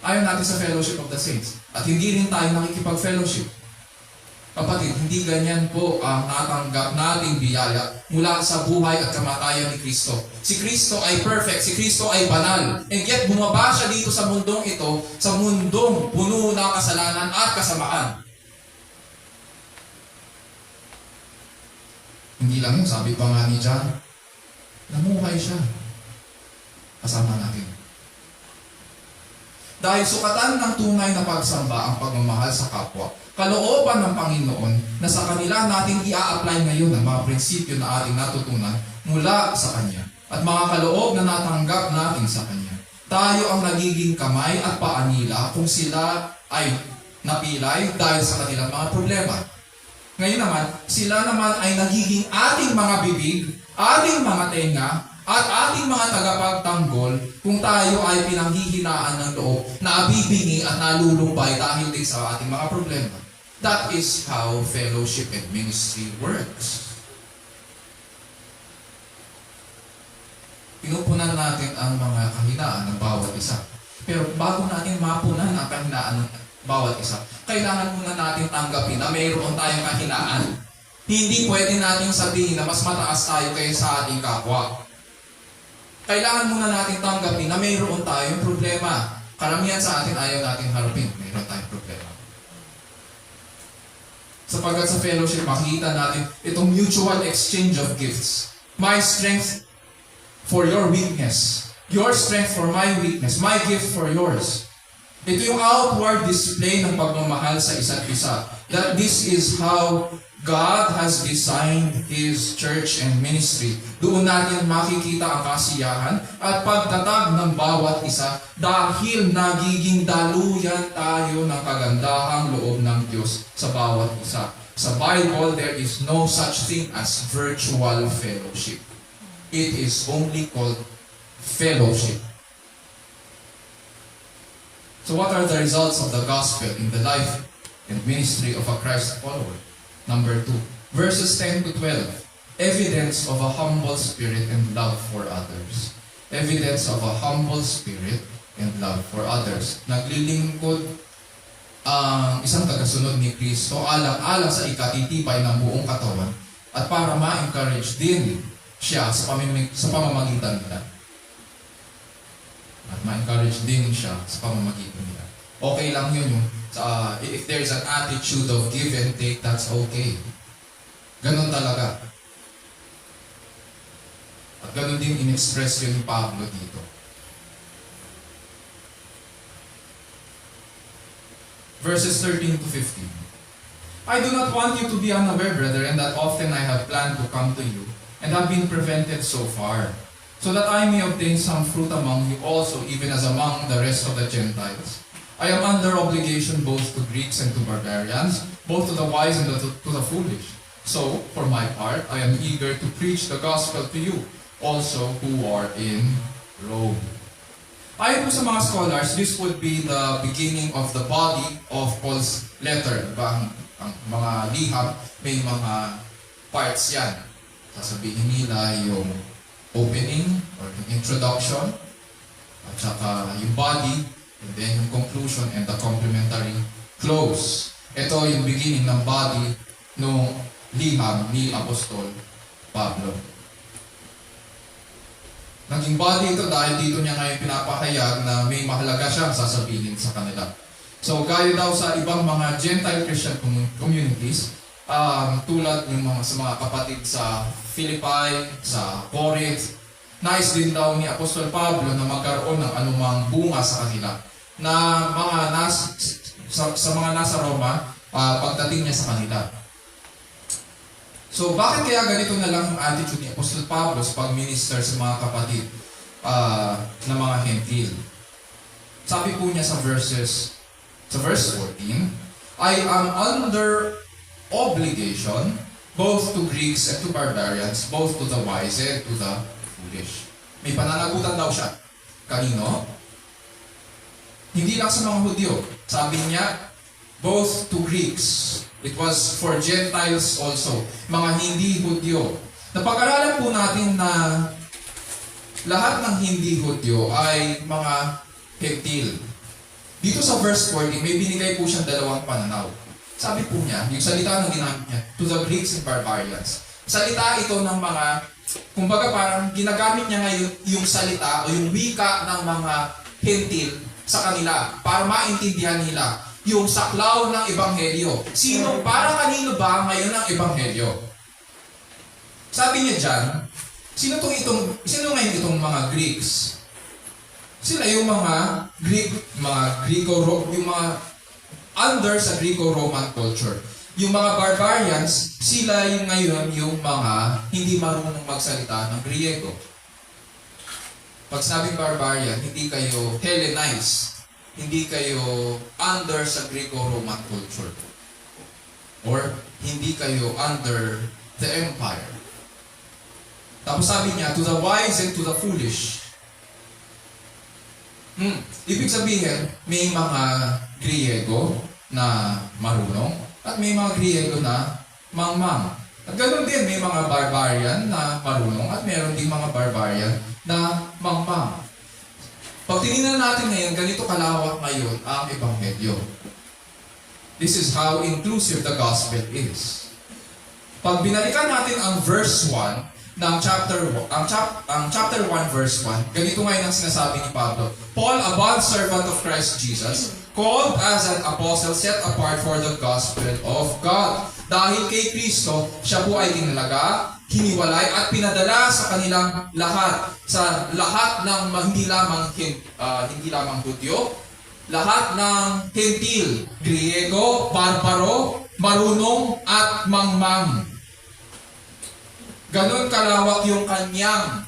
Ayaw natin sa fellowship of the saints. At hindi rin tayo nakikipag-fellowship. Kapatid, hindi ganyan po ang natanggap nating biyaya mula sa buhay at kamatayan ni Kristo. Si Kristo ay perfect, si Kristo ay banal. And yet, bumaba siya dito sa mundong ito, sa mundong puno ng kasalanan at kasamaan. Hindi lang yun, sabi pa nga ni John, namuhay siya. Kasama natin. Dahil sukatan ng tunay na pagsamba ang pagmamahal sa kapwa, kalooban ng Panginoon na sa kanila natin i-a-apply ngayon ang mga prinsipyo na ating natutunan mula sa Kanya at mga kaloob na natanggap natin sa Kanya. Tayo ang nagiging kamay at paa nila kung sila ay napilay dahil sa kanilang mga problema. Ngayon naman, sila naman ay nagiging ating mga bibig, ating mga tenga, at ating mga tagapagtanggol kung tayo ay pinanghihinaan ng loob na abibingi at nalulumbay dahil din sa ating mga problema. That is how fellowship and ministry works. Pinupunan natin ang mga kahinaan ng bawat isa. Pero bago natin mapunan ang kahinaan ng bawat isa, kailangan muna natin tanggapin na mayroon tayong kahinaan. Hindi pwede natin sabihin na mas mataas tayo kaysa sa ating kapwa. Kailangan muna natin tanggapin na mayroon tayong problema. Karamihan sa atin ayaw natin harapin. Mayroon tayong problema. Sapagkat sa fellowship, makikita natin itong mutual exchange of gifts. My strength for your weakness. Your strength for my weakness. My gift for yours. Ito yung outward display ng pagmamahal sa isa't isa. That this is how God has designed His church and ministry. Doon natin makikita ang kasiyahan at pagtatag ng bawat isa dahil nagiging daluyan tayo ng kagandahang loob ng Diyos sa bawat isa. Sa Bible, there is no such thing as virtual fellowship. It is only called fellowship. So what are the results of the gospel in the life and ministry of a Christ follower? Number 2, verses 10 to 12. Evidence of a humble spirit and love for others. Evidence of a humble spirit and love for others. Naglilingkod ang isang tagasunod ni Kristo alang-alang sa ikatitibay ng buong katawan at para ma-encourage din siya sa pamamagitan nila. At ma-encourage din siya sa pamamagitan nila. Okay lang yun. If there's an attitude of give and take, that's okay. Ganon talaga. At ganon din in-express yun ni Pablo dito. Verses 13 to 15. I do not want you to be unaware, brethren, that often I have planned to come to you, and have been prevented so far, so that I may obtain some fruit among you also, even as among the rest of the Gentiles. I am under obligation both to Greeks and to barbarians, both to the wise and to the foolish. So, for my part, I am eager to preach the gospel to you, also who are in Rome. Ayon po sa mga scholars, this would be the beginning of the body of Paul's letter. Diba? Ang mga liham, may mga parts yan. Sasabihin nila yung opening or yung introduction, at saka yung body, and then yung conclusion and the complementary close. Ito yung beginning ng body ng liham ni Apostol Pablo. Naging body ito dahil dito niya ngayon pinapahayag na may mahalaga siyang sasabihin sa kanila. So gaya daw sa ibang mga Gentile Christian communities, tulad ng sa mga kapatid sa Philippi, sa Corinth, nais din daw ni Apostol Pablo na magkaroon ng anumang bunga sa kanila na sa mga nasa Roma pagdating niya sa kanila. So bakit kaya ganito na lang yung attitude ni Apostol Pablo sa pag-minister sa mga kapatid na mga Hentil? Sabi po niya sa verse 14, I am under obligation both to Greeks and to barbarians, both to the wise and to the foolish. May pananagutan daw siya. Kanino? Hindi lang sa mga Hudyo. Sabi niya, both to Greeks. It was for Gentiles also. Mga hindi Hudyo. Napag-aralan po natin na lahat ng hindi Hudyo ay mga Hentil. Dito sa verse 14, may binigay po siyang dalawang pananaw. Sabi po niya, yung salita na ginamit niya, to the Greeks and barbarians. Salita ito ng mga, kumbaga parang ginagamit niya ngayon yung salita o yung wika ng mga Hentil sa kanila para maintindihan nila yung saklaw ng Ebanghelyo. Para kanino ba ngayon ang Ebanghelyo? Sabi niya dyan, sino ngayon itong mga Greeks? Sila yung mga yung mga under sa Greco-Roman culture. Yung mga barbarians, sila yung ngayon yung mga hindi marunong magsalita ng Griego. Pag sinabing barbarian, hindi kayo Hellenized. Hindi kayo under sa Greco-Roman culture. Or hindi kayo under the empire. Tapos sabi niya, to the wise and to the foolish. Ibig sabihin, may mga Griego na marunong at may mga Griego na mangmang. At ganoon din, may mga barbarian na marunong at meron din mga barbarian na mangmang. Pag tinignan natin ngayon, ganito kalawak ngayon ang Ebanghelyo. This is how inclusive the gospel is. Pag binalikan natin ang verse 1 ng chapter 1 verse 1, ganito ngayon ang sinasabi ni Pablo. Paul, a bondservant of Christ Jesus, called as an apostle, set apart for the gospel of God. Dahil kay Kristo, siya po ay tinalaga, hiniwalay at pinadala sa kanilang lahat. Sa lahat ng hindi lamang Hudyo, lahat ng Hentil, Griego, barbaro, marunong at mangmang. Ganon kalawak yung kanyang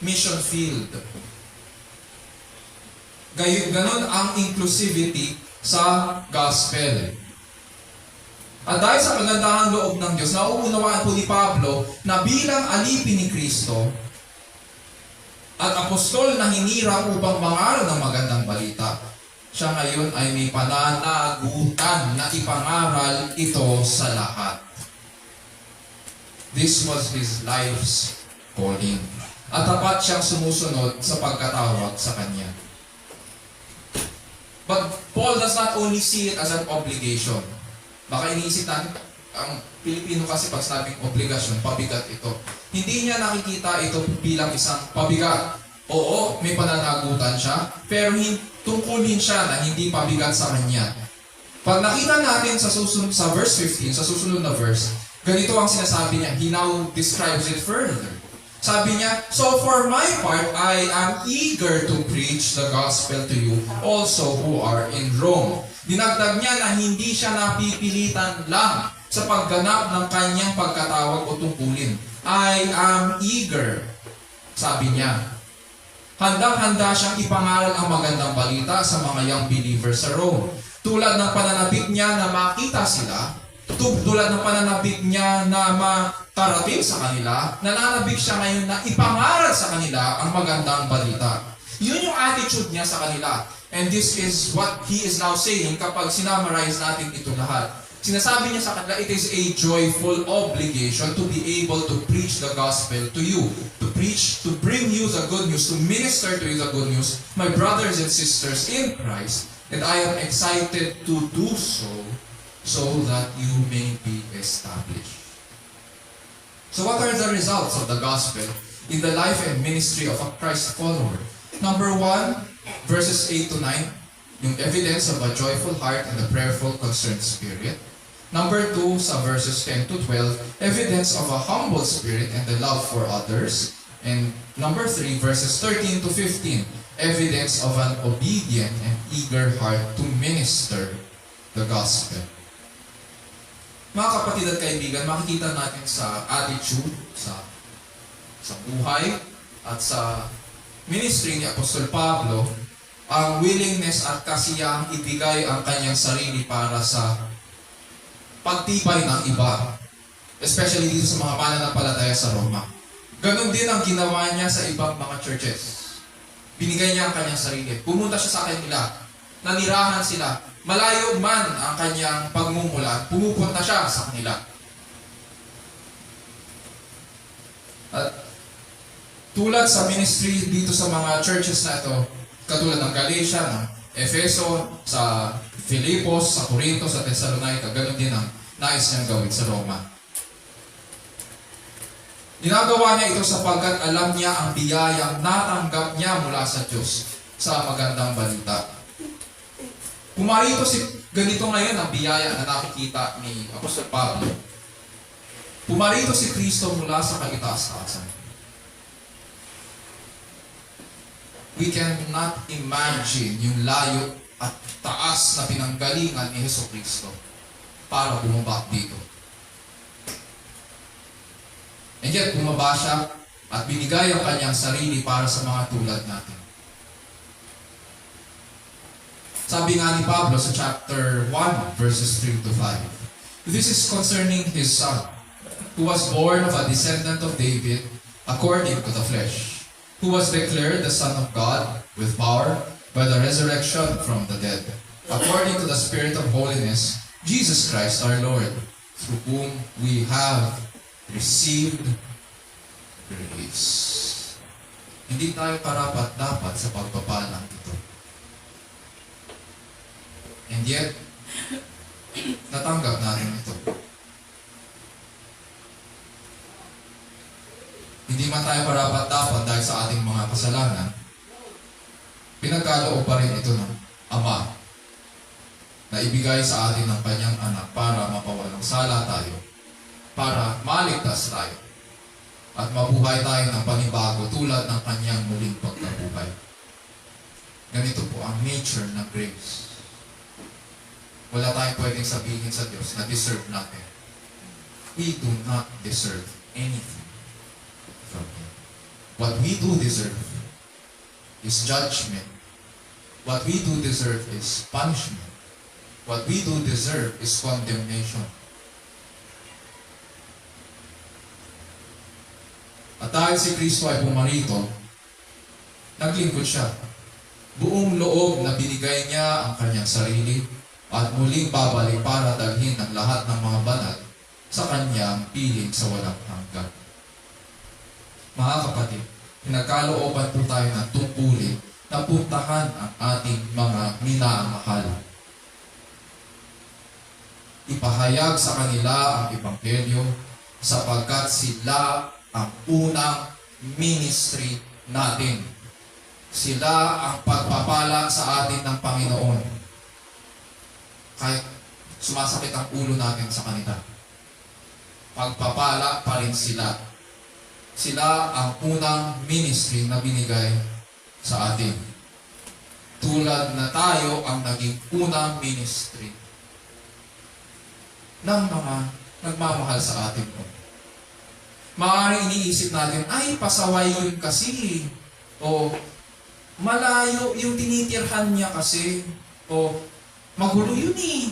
mission field. Ganon ang inclusivity sa gospel. At dahil sa kagandahang loob ng Diyos, nauunawaan po ni Pablo na bilang alipin ni Kristo, at apostol na hinirang upang mangaral ng magandang balita. Siya ngayon ay may pananagutan na ipangaral ito sa lahat. This was his life's calling. At tapat siyang sumusunod sa pagkatawag sa kanya. But Paul does not only see it as an obligation. Baka iniisip natin, ang Pilipino kasi pag sinabing obligasyon, pabigat ito. Hindi niya nakikita ito bilang isang pabigat. Oo, may pananagutan siya, pero tungkulin siya na hindi pabigat sa kanya. Pag nakita natin sa verse 15, sa susunod na verse, ganito ang sinasabi niya. He now describes it further. Sabi niya, so for my part, I am eager to preach the gospel to you also who are in Rome. Dinagdag niya na hindi siya napipilitan lang sa pagganap ng kanyang pagkatawag o tungkulin. I am eager, sabi niya. Handang-handa siyang ipangaral ang magandang balita sa mga young believers sa Rome. Tulad ng pananabik niya na makita sila, tulad ng pananabik niya na makarating sa kanila, nananabik siya ngayon na ipangaral sa kanila ang magandang balita. Yun yung attitude niya sa kanila. And this is what he is now saying kapag sinamarize natin ito lahat. Sinasabi niya sa kanila, it is a joyful obligation to be able to preach the gospel to you. To preach, to bring you the good news, to minister to you the good news, my brothers and sisters in Christ. And I am excited to do so that you may be established. So what are the results of the gospel in the life and ministry of a Christ follower? Number 1, verses 8 to 9, yung evidence of a joyful heart and a prayerful, concerned spirit. Number 2, sa verses 10 to 12, evidence of a humble spirit and the love for others. And number 3, verses 13 to 15, evidence of an obedient and eager heart to minister the gospel. Mga kapatid at kaibigan, makikita natin sa attitude, sa buhay, at sa ministry ni Apostol Pablo, ang willingness at kasiyang ibigay ang kanyang sarili para sa pagtibay ng iba. Especially dito sa mga mananampalataya sa Roma. Ganon din ang ginawa niya sa ibang mga churches. Binigay niya ang kanyang sarili. Pumunta siya sa kanila. Nanirahan sila. Malayo man ang kanyang pagmumulat, pumupunta siya sa kanila. At tulad sa ministry dito sa mga churches na ito, katulad ng Galatia, ng Efeso, sa Filipos, sa Corinto, sa Thessalonica, ganoon din ang nais niyang gawin sa Roma. Ginagawa niya ito sapagkat alam niya ang biyayang natanggap niya mula sa Diyos sa magandang balita. Pumarito ganito ngayon ang biyaya na nakikita ni Apostol Pablo. Pumarito si Kristo mula sa kaitaas-taasan. We cannot imagine yung layo at taas na pinanggalingan ni Jesucristo para bumaba dito. And yet, bumaba siya at binigay ang kanyang sarili para sa mga tulad natin. Sabi nga ni Pablo sa chapter 1, verses 3 to 5. This is concerning his son, who was born of a descendant of David according to the flesh, who was declared the Son of God with power by the resurrection from the dead, according to the Spirit of holiness, Jesus Christ our Lord, through whom we have received grace. Hindi tayo karapat-dapat sa pagpapalang ito. And yet, natanggap natin ito. Hindi man tayo karapat-dapat dahil sa ating mga kasalanan, pinagkaloob pa rin ito ng Ama na ibigay sa atin ng kanyang anak para mapawalang sala tayo, para maligtas tayo, at mabuhay tayo ng panibago tulad ng kanyang muling pagkabuhay. Ganito po ang nature ng grace. Wala tayong pwedeng sabihin sa Diyos na deserve natin. We do not deserve anything from Him. What we do deserve is judgment. What we do deserve is punishment. What we do deserve is condemnation. At dahil si Kristo ay pumarito naglingkod siya. Buong loob na binigay niya ang kanyang sarili at muling babalik para dalhin ang lahat ng mga banal sa kanyang piling sa walang hanggan. Mga kapatid, pinagkalooban po tayo ng tungkulin na puntahan ang ating mga minamahal. Ipahayag sa kanila ang Ebanghelyo sapagkat sila ang unang ministry natin. Sila ang pagpapala sa atin ng Panginoon. Kahit sumasakit ang ulo natin sa kanila, pagpapala pa rin sila. Sila ang unang ministry na binigay sa atin. Tulad na tayo ang naging unang ministry ng mga nagmamahal sa atin. Maaaring iniisip natin, ay, pasaway yun kasi. O, malayo yung tinitirhan niya kasi. O, magulo yun eh.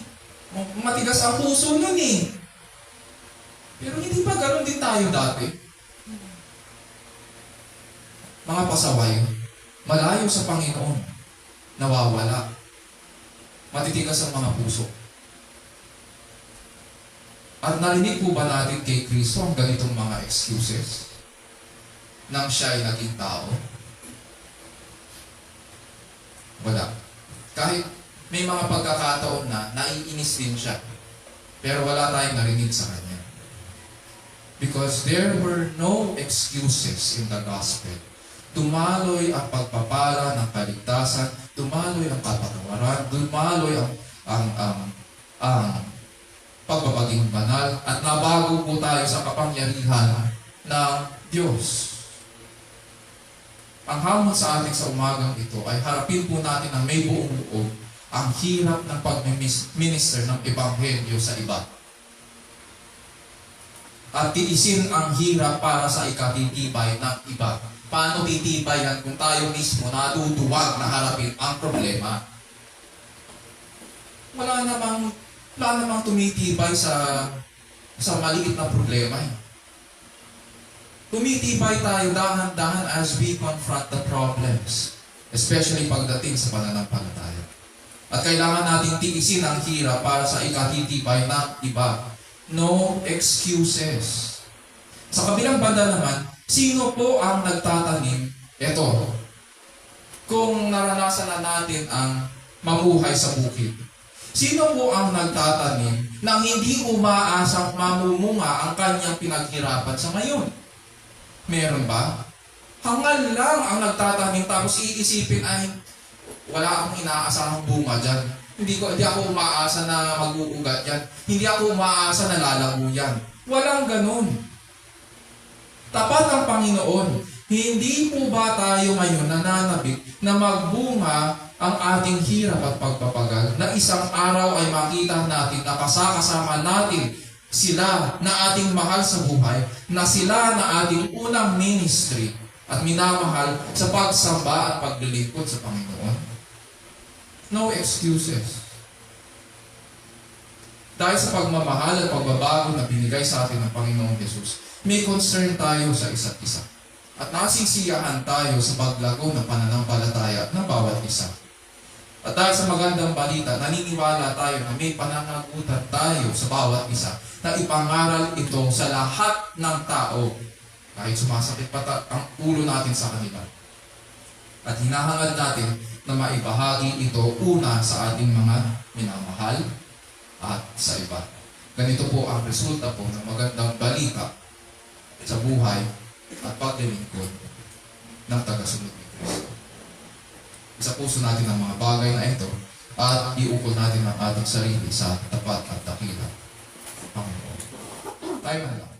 O, matigas ang puso yun eh. Pero hindi pa ganoon din tayo dati. Mga pasaway, malayo sa Panginoon, nawawala. Matitigas ang mga puso. At narinig po ba natin kay Kristo ang ganitong mga excuses nang siya ay naging tao? Wala. Kahit may mga pagkakataon na naiinis din siya, pero wala tayong narinig sa kanya. Because there were no excuses in the gospel. Dumaloy ang pagpapala ng kaligtasan, dumaloy ang kapatawaran, dumaloy ang pagbabaging banal, at nabago po tayo sa kapangyarihan ng Diyos. Ang hamon sa atin sa umagang ito ay harapin po natin ng may buong loob ang hirap ng pag-minister ng Ebanghelyo sa iba. At tiisin ang hirap para sa ikatitibay ng iba. Paano titibayan kung tayo mismo natutuwag na harapin ang problema? Wala namang tumitibay sa maliit na problema. Tumitibay tayo dahan-dahan as we confront the problems, especially pagdating sa pananampalataya. At kailangan natin tiisin ang hirap para sa ikatitibay ng iba. No excuses. Sa kabilang banda naman, sino po ang nagtatanim? Ito, kung naranasan na natin ang mamuhay sa bukid, sino po ang nagtatanim nang hindi umaasang mamumunga ang kanyang pinaghirapan sa ngayon? Meron ba? Hangal lang ang nagtatanim tapos iisipin ay wala akong inaasahang bunga dyan. Hindi ako umaasa na mag-uugat yan. Hindi ako umaasa na lalago yan. Walang ganun. Tapat ang Panginoon. Hindi po ba tayo ngayon nananabik na magbunga ang ating hirap at pagpapagal na isang araw ay makita natin na kasama natin sila na ating mahal sa buhay, na sila na ating unang ministry at minamahal sa pagsamba at paglilingkod sa Panginoon? No excuses. Dahil sa pagmamahal at pagbabago na binigay sa atin ng Panginoong Jesus, may concern tayo sa isa't isa. At nasisiyahan tayo sa paglago ng pananampalataya ng bawat isa. At dahil sa magandang balita, naniniwala tayo na may pananagutan tayo sa bawat isa na ipangaral ito sa lahat ng tao, kahit sumasakit pa ang ulo natin sa kanila. At hinahangad natin na maibahagi ito una sa ating mga minamahal at sa iba. Ganito po ang resulta po ng magandang balita sa buhay at paglilingkod ng tagasunod ni Kristo. Isa puso natin ang mga bagay na ito at iukol natin ang ating sarili sa tapat at dakila Panginoon. Tayo na lang.